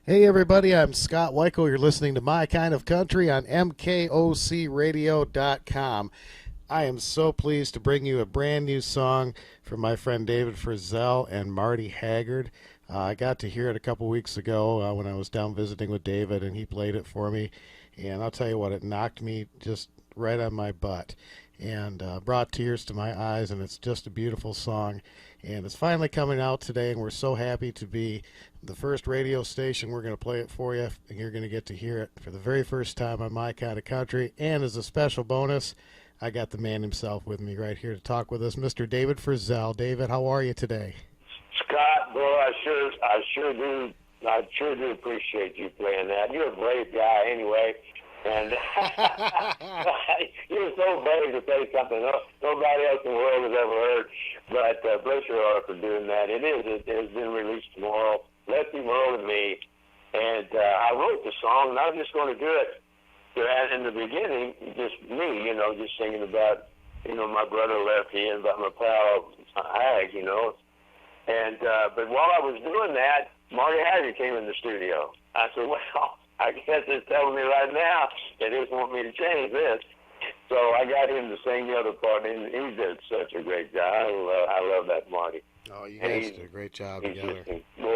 Hey everybody, I'm Scott Wikle. You're listening to My Kind of Country on MKOCRadio.com. I am so pleased to bring you a brand new song from my friend David Frizzell and Marty Haggard. I got to hear it a couple weeks ago when I was down visiting with David, and he played it for me. And I'll tell you what, it knocked me just right on my butt and brought tears to my eyes, and it's just a beautiful song. And it's finally coming out today, and we're so happy to be the first radio station. We're going to play it for you, and you're going to get to hear it for the very first time on My Kind of Country. And as a special bonus, I got the man himself with me right here to talk with us, Mr. David Frizzell. David, how are you today? Scott, boy, I sure do appreciate you playing that. You're a brave guy anyway, and you're so brave to play something nobody else in the world has ever heard. But bless your heart for doing that. It has been released tomorrow. Lefty, Merle Me, and I wrote the song, and I was just going to do it. And in the beginning, just me, just singing about, my brother Lefty and about my pal Hag, And but while I was doing that, Marty Haggard came in the studio. I said, well, I guess it's telling me right now they just want me to change this. So I got him to sing the other part, and he did such a great job. I love that Marty. Oh, you guys did a great job together.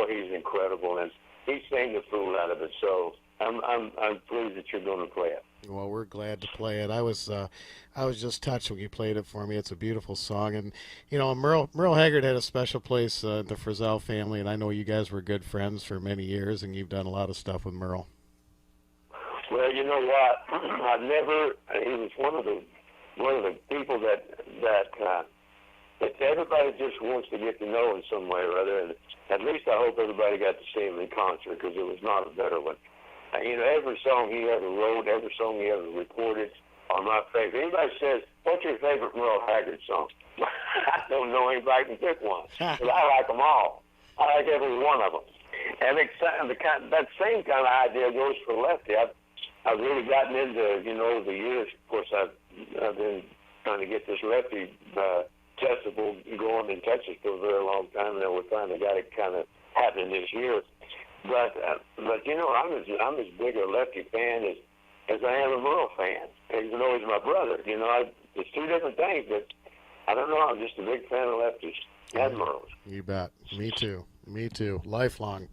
He's incredible, and he sang the fool out of it. So I'm pleased that you're going to play it. Well, we're glad to play it. I was just touched when you played it for me. It's a beautiful song, and Merle Haggard had a special place in the Frizzell family, and I know you guys were good friends for many years, and you've done a lot of stuff with Merle. Well, you know what? He was one of the people that everybody just wants to get to know in some way or other, and at least I hope everybody got to see him in concert, because it was not a better one. Every song he ever wrote, every song he ever recorded are my favorite. Anybody says, what's your favorite Merle Haggard song? I don't know anybody can pick one, but I like them all. I like every one of them. And that same kind of idea goes for Lefty. I've really gotten into, over the years. Of course, I've been trying to get this Lefty festival going in Texas for a very long time, and then we finally got it kind of happening this year. But I'm as big a Lefty fan as I am a Merle fan, even though he's my brother. It's two different things, but I don't know. I'm just a big fan of Lefties and Merles. You bet. Me too. Lifelong.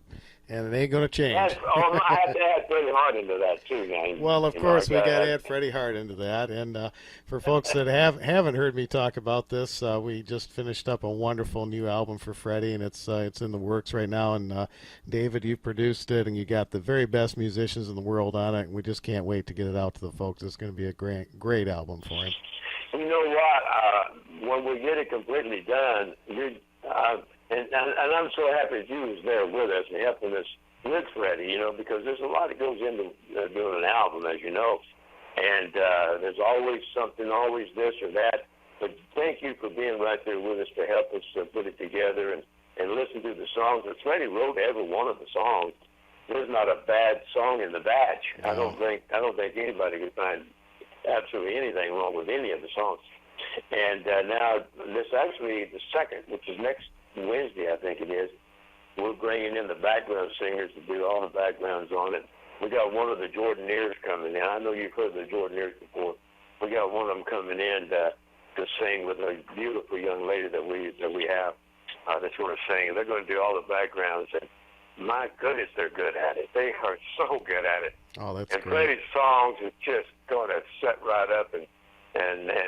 And it ain't going to change. I have to add Freddie Hart into that, too, now. Well, of course, we got to add Freddie Hart into that. And for folks that haven't heard me talk about this, we just finished up a wonderful new album for Freddie, and it's in the works right now. And, David, you produced it, and you got the very best musicians in the world on it, and we just can't wait to get it out to the folks. It's going to be a great album for him. You know what? When we get it completely done, and I'm so happy that you was there with us and helping us with Freddie, because there's a lot that goes into doing an album, as you know. And there's always something, always this or that. But thank you for being right there with us to help us put it together and listen to the songs. And Freddie wrote every one of the songs. There's not a bad song in the batch. No. I don't think anybody could find absolutely anything wrong with any of the songs. And now this actually the second, which is next Wednesday, I think it is, we're bringing in the background singers to do all the backgrounds on it. We got one of the Jordanaires coming in. I know you've heard the Jordanaires before. We got one of them coming in to sing with a beautiful young lady that we have that's going to sing. They're going to do all the backgrounds, and my goodness, they're good at it. They are so good at it. Oh, that's and great. Freddie's songs are just going to set right up, and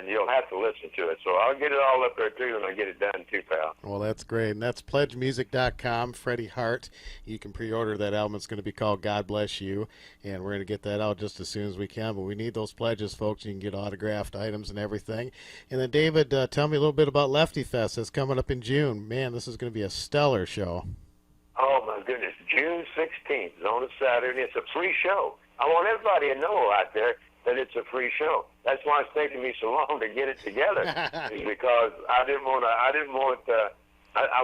you'll have to listen to it. So I'll get it all up there, too, and I'll get it done, too, pal. Well, that's great. And that's pledgemusic.com, Freddie Hart. You can pre-order that album. It's going to be called God Bless You, and we're going to get that out just as soon as we can. But we need those pledges, folks. You can get autographed items and everything. And then, David, tell me a little bit about Lefty Fest. It's coming up in June. Man, this is going to be a stellar show. Oh, my goodness. June 16th is on a Saturday. It's a free show. I want everybody to know out there that it's a free show. That's why it's taking me so long to get it together, because I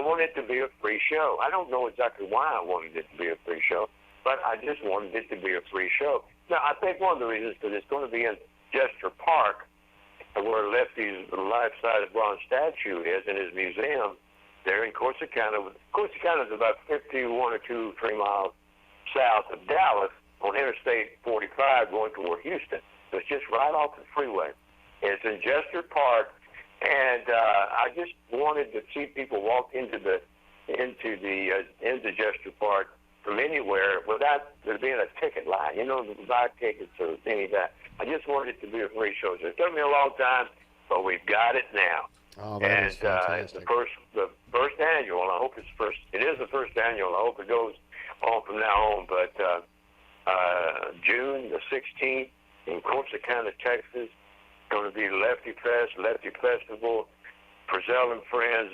want it to be a free show. I don't know exactly why I wanted it to be a free show, but I just wanted it to be a free show. Now, I think one of the reasons is it's going to be in Jester Park, where Lefty's life-size bronze statue is in his museum there in Corsicana. Corsicana is about 51 or 3 miles south of Dallas on Interstate 45 going toward Houston. So it's just right off the freeway. It's in Jester Park, and I just wanted to see people walk into Jester Park from anywhere without there being a ticket line. You know, buy tickets or any of that. I just wanted it to be a free show. So it took me a long time, but we've got it now. Oh, that is fantastic. It's the first annual, and I hope it's first. It is the first annual. I hope it goes on from now on. But June the 16th in Corsicana, Texas, going to be Lefty Festival, Frizzell and Friends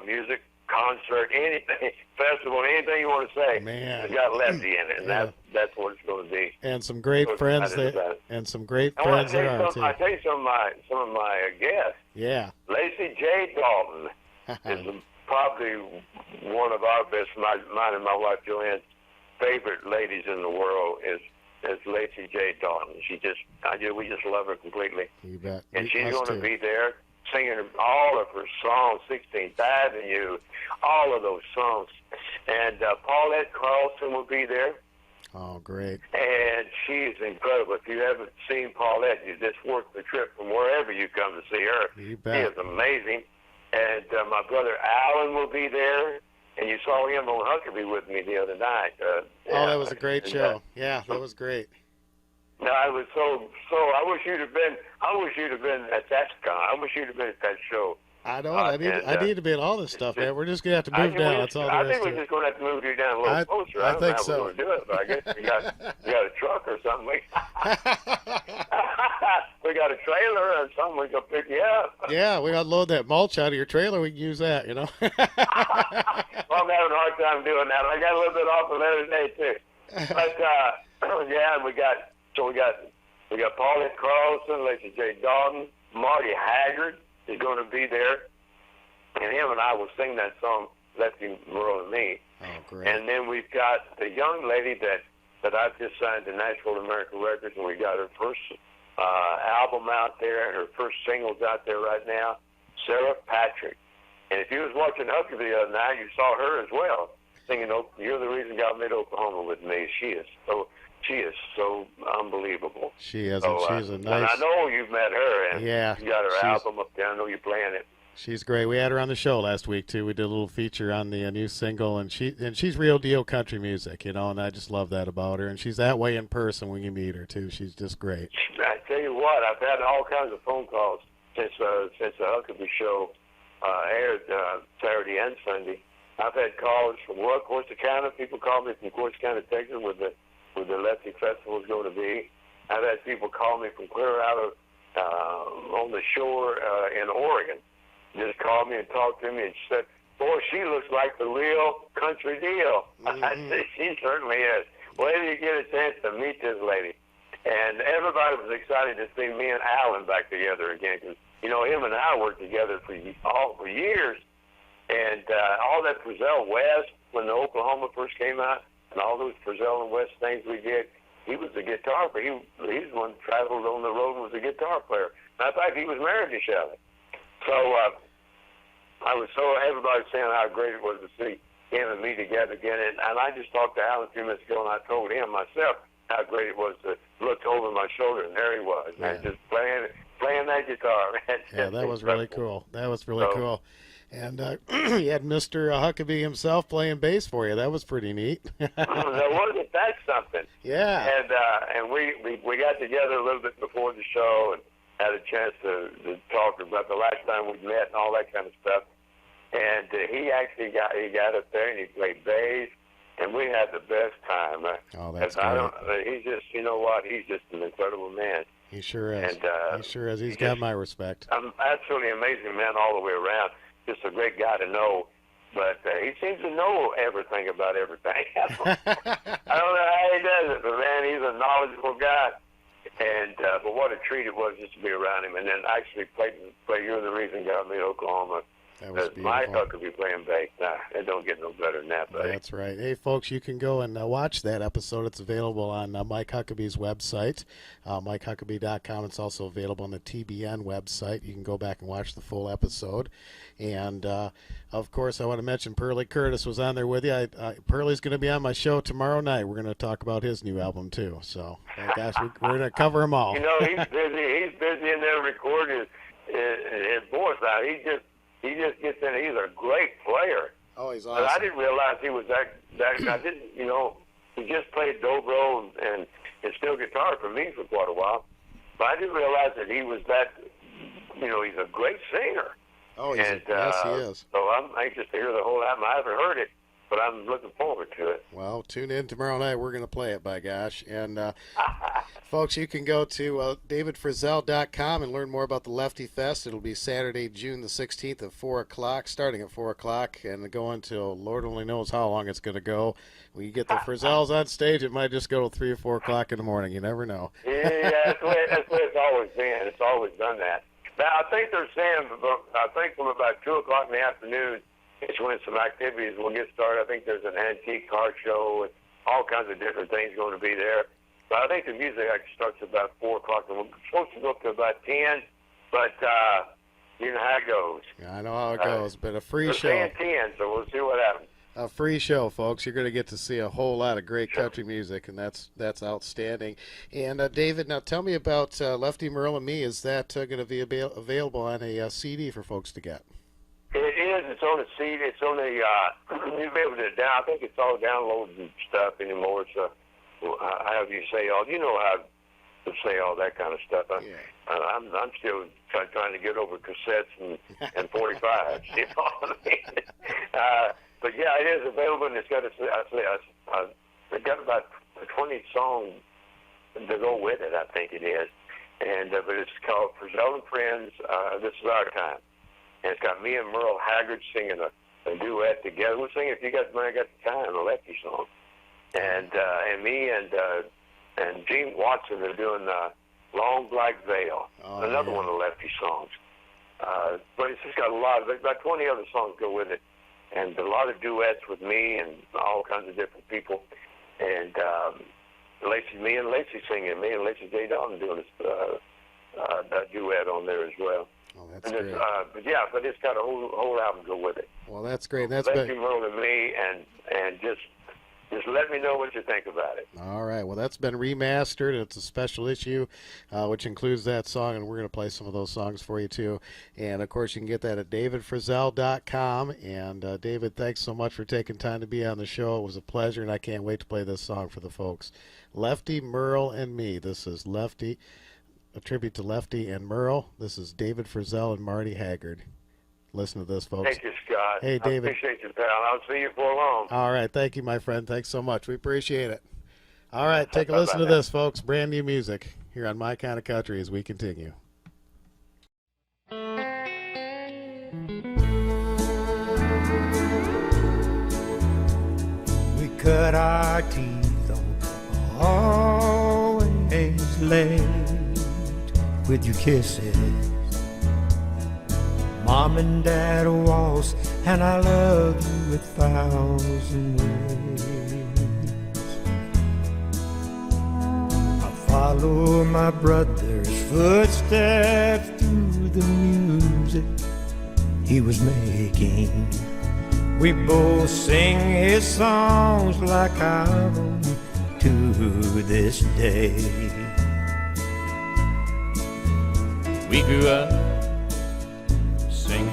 music concert, anything festival, anything you want to say. Man, it's got Lefty in it, and that's what it's going to be. And some great friends there, and some great friends there are too. I tell you some of my guests. Yeah, Lacey J. Dalton is probably one of our best. Mine and my wife Joanne's favorite ladies in the world is Lacey J. Dalton. We just love her completely. You bet. And she's going to be there singing all of her songs, 16th Avenue, all of those songs. And Paulette Carlson will be there. Oh, great. And she's incredible. If you haven't seen Paulette, you just work the trip from wherever you come to see her. You bet. She is amazing. And my brother Alan will be there. And you saw him on Huckabee with me the other night. That was a great show. Yeah, that was great. No, I was so. I wish you'd have been. I wish you'd have been at that con. I wish you'd have been at that show. I know. I need to be at all this stuff, man. We're just gonna have to move down. That's all. I think we're just gonna have to move you down a little closer. I think know so. How we're gonna do it, but I guess we got a truck or something. We got a trailer or something. We can pick you up. Yeah, we got to load that mulch out of your trailer. We can use that, you know. Well, I'm having a hard time doing that. I got a little bit off the other day too. But yeah, we got Paulette Carlson, Lacey J. Dalton, Marty Haggard is going to be there, and him and I will sing that song, Lefty, Merle Me. Oh, great. And then we've got the young lady that I've just signed to Nashville American Records, and we got her first album out there and her first singles out there right now, Sarah Patrick. And if you was watching Huckabee the other night, you saw her as well singing "You're the Reason God Made Oklahoma" with me. She is so unbelievable. She is. So, she's a nice. And I know you've met her. And yeah. You got her album up there. I know you're playing it. She's great. We had her on the show last week too. We did a little feature on the new single, and she's real deal country music, you know. And I just love that about her. And she's that way in person when you meet her too. She's just great. I tell you what, I've had all kinds of phone calls since the Huckabee show aired Saturday and Sunday. I've had calls from Corsicana. People call me from Corsicana, Texas, where the Lefty Festival is going to be. I've had people call me from clear out of on the shore in Oregon. Just called me and talked to me and said, "Boy, she looks like the real country deal." Mm-hmm. I said, "She certainly is." Wait till you get a chance to meet this lady. And everybody was excited to see me and Alan back together again, because him and I worked together for years. And all that Frizzell West, when the Oklahoma first came out, and all those Frizzell and West things we did, he was the guitar player. He's the one who traveled on the road and was a guitar player. Matter of fact, he was married to Shelley. So everybody was saying how great it was to see him and me together again. And I just talked to Alan a few minutes ago, and I told him myself how great it was to look over my shoulder, and there he was, man, just playing that guitar, man. Yeah, that was really cool. That was really cool. And you had Mr. Huckabee himself playing bass for you. That was pretty neat. Wasn't that something? Yeah. And we got together a little bit before the show and had a chance to talk about the last time we met and all that kind of stuff. And he actually got up there and he played bass, and we had the best time. Oh, that's great. He's just, you know what? He's just an incredible man. He sure is. And, he sure is. He's got my respect. I'm absolutely amazing man all the way around. Just a great guy to know. But he seems to know everything about everything. I don't know how he does it, but man, he's a knowledgeable guy. And but what a treat it was just to be around him, and then actually play "You're the Reason God Made Oklahoma" That was Mike beautiful. could be playing bass. Nah, it don't get no better than that, buddy. That's right. Hey, folks, you can go and watch that episode. It's available on Mike Huckabee's website, MikeHuckabee.com. It's also available on the TBN website. You can go back and watch the full episode. And, of course, I want to mention Pearlie Curtis was on there with you. Pearlie's going to be on my show tomorrow night. We're going to talk about his new album, too. So, gosh, we're going to cover them all. You know, he's busy. He's busy in there recording his voice out. He just gets in. He's a great player. Oh, he's But awesome. I didn't realize he was that. I didn't, you know, he just played dobro and steel guitar for me for quite a while. But I didn't realize that he was that. You know, he's a great singer. Oh, yes, he is. So I'm anxious to hear the whole album. I haven't heard it, but I'm looking forward to it. Well, tune in tomorrow night. We're going to play it, by gosh. And, folks, you can go to davidfrizzell.com and learn more about the Lefty Fest. It'll be Saturday, June the 16th at 4 o'clock, starting at 4 o'clock, and go until Lord only knows how long it's going to go. When you get the Frizzells on stage, it might just go to 3 or 4 o'clock in the morning. You never know. Yeah, that's the way it's always been. It's always done that. Now, I think they're saying, from about 2 o'clock in the afternoon, it's when some activities will get started. I think there's an antique car show and all kinds of different things going to be there. But I think the music actually starts about 4 o'clock, and we're supposed to go up to about 10, but you know how it goes. I know how it goes, but a free They're show. saying 10, so we'll see what happens. A free show, folks. You're going to get to see a whole lot of great country music, and that's outstanding. And, David, now tell me about Lefty, Merle Me. Is that going to be available on a CD for folks to get? It is. It's on the CD. It's on the, you'll be able to I think it's all downloaded and stuff anymore. So however you say all, you know how to say all that kind of stuff. I'm still trying to get over cassettes and 45s, you know what I mean? But yeah, it is available, and it's got it's got about 20 songs to go with it. I think it is, and but it's called Frizzell and Friends. This is our time, and it's got me and Merle Haggard singing a duet together. We're singing "If You Got the Money, I Got the Time," a Lefty song, and me and Gene Watson are doing "Long Black Veil," another one of the Lefty songs. But it's just got about 20 other songs go with it. And a lot of duets with me and all kinds of different people. And me and Lacey singing. Me and Lacey J. Dalton doing a duet on there as well. Oh, that's great. But it's got a whole album to go with it. Well, that's great. That's Lefty, Merle, and Me, and just let me know what you think about it. All right. Well, that's been remastered. It's a special issue, which includes that song, and we're going to play some of those songs for you, too. And, of course, you can get that at davidfrizzell.com. And, David, thanks so much for taking time to be on the show. It was a pleasure, and I can't wait to play this song for the folks. Lefty, Merle, and Me. This is Lefty, a tribute to Lefty and Merle. This is David Frizzell and Marty Haggard. Listen to this, folks. Thank you, Scott. Hey, David. I appreciate you, pal. I'll see you for long. All right. Thank you, my friend. Thanks so much. We appreciate it. All right. Take a listen to this, folks. Brand new music here on My Kind of Country as we continue. We cut our teeth on always late with your kisses. Mom and Dad waltz, and I love you 1,000 ways. I follow my brother's footsteps through the music he was making. We both sing his songs like our own to this day. We grew up singing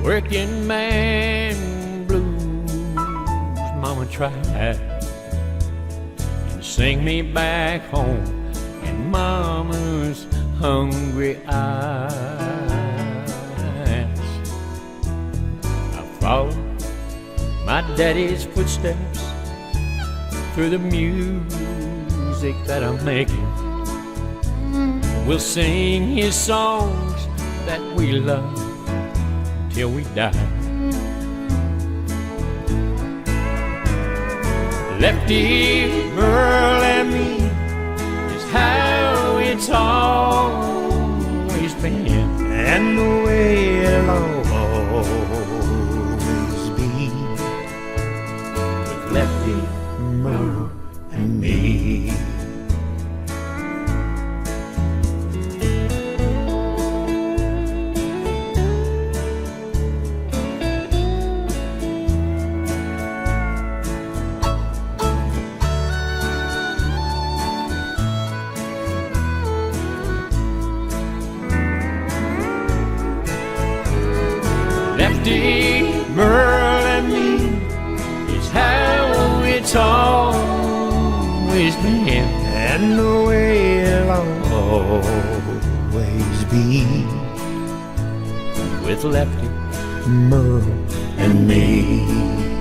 working man blues. Mama tried to sing me back home in Mama's hungry eyes. I followed my daddy's footsteps through the music that I'm making. We'll sing his songs that we love till we die. Lefty, Merle, and Me is how it's always been, and the way it'll always Merle and me. Lefty, Merle and me is how it's always been, and the way it'll always be, with Lefty, Merle and me.